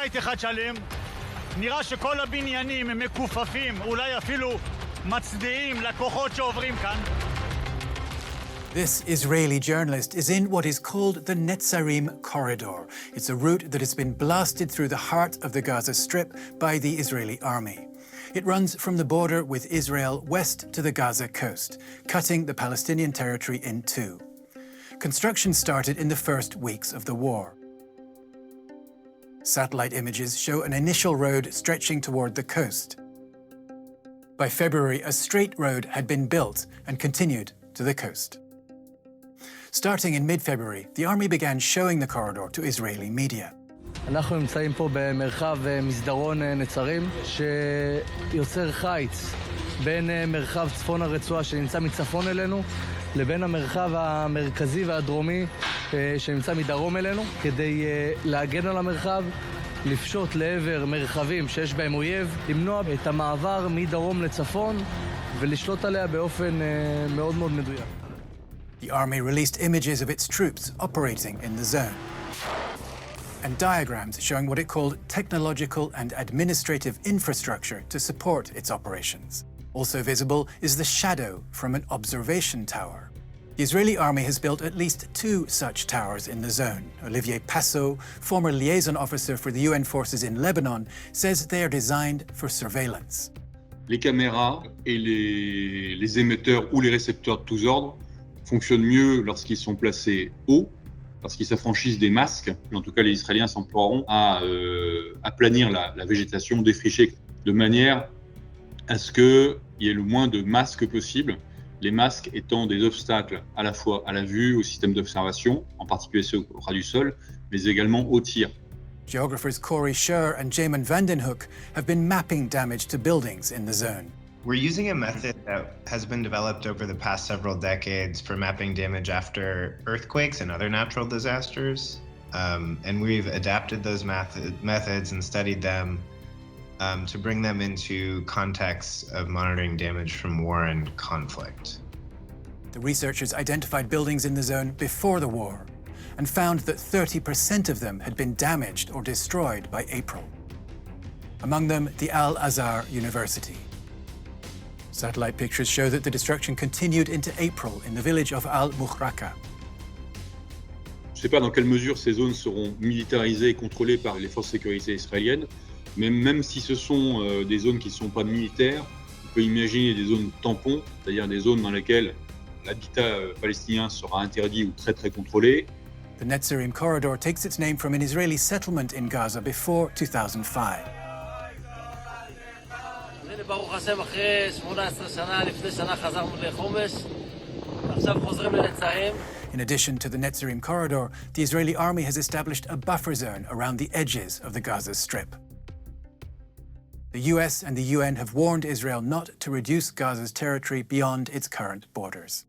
בית אחד שלם, נראה שכל הבניינים הם מקופפים, אולי אפילו מצדיעים לכוחות שעוברים כאן. This Israeli journalist is in what is called the Netzarim Corridor. It's a route that has been blasted through the heart of the Gaza Strip by the Israeli army. It runs from the border with Israel west to the Gaza coast, cutting the Palestinian territory in two. Construction started in the first weeks of the war. Satellite images show an initial road stretching toward the coast. By February, a straight road had been built and continued to the coast. Starting in mid-February, the army began showing the corridor to Israeli media. אנחנו נמצאים פה במרחב מסדרון נצרים שיוצר חיץ בין מרחב צפון הרצועה שנמצא מצפון אלינו לבין המרחב המרכזי והדרומי שנמצא מדרום אלינו כדי להגן על המרחב, לפשוט לעבר מרחבים שיש בהם אויב, למנוע את המעבר מדרום לצפון ולשלוט עליה באופן מאוד מאוד מדויק. The army released images of its troops operating in the zone and diagrams showing what it called technological and administrative infrastructure to support its operations. Also visible is the shadow from an observation tower. The Israeli army has built at least 2 such towers in the zone. Olivier Passot, former liaison officer for the UN forces in Lebanon, says they are designed for surveillance. Les caméras et les émetteurs ou les récepteurs de tous ordres fonctionnent mieux lorsqu'ils sont placés haut, lorsqu'ils s'affranchissent des masques. En tout cas, les Israéliens s'emploieront à aplanir la végétation, défricher, de manière à ce qu'il y ait le moins de masques possible. Les masques étant des obstacles à la fois à la vue, au système d'observation, en particulier ceux au ras du sol, mais également au tir. Geographers Corey Scher and Jamin Vandenhoek have been mapping damage to buildings in the zone. We're using a method that has been developed over the past several decades for mapping damage after earthquakes and other natural disasters. And we've adapted those methods and studied them to bring them into contexts of monitoring damage from war and conflict. The researchers identified buildings in the zone before the war and found that 30% of them had been damaged or destroyed by April. Among them, the Al-Azhar University. Satellite pictures show that the destruction continued into April in the village of Al-Mukhraka. Je ne sais pas dans quelle mesure ces zones seront militarisées et contrôlées par les forces de sécurité israéliennes, mais même si ce sont des zones qui ne sont pas militaires, on peut imaginer des zones tampons, c'est-à-dire des zones dans lesquelles l'habitat palestinien sera interdit ou très très contrôlé. The Netzarim Corridor takes its name from an Israeli settlement in Gaza before 2005. ברוך השם, אחרי 18 שנה, לפני שנה חזרנו לחומש, עכשיו חוזרים לנצרים. In addition to the Netzarim Corridor, the Israeli army has established a buffer zone around the edges of the Gaza Strip. The US and the UN have warned Israel not to reduce Gaza's territory beyond its current borders.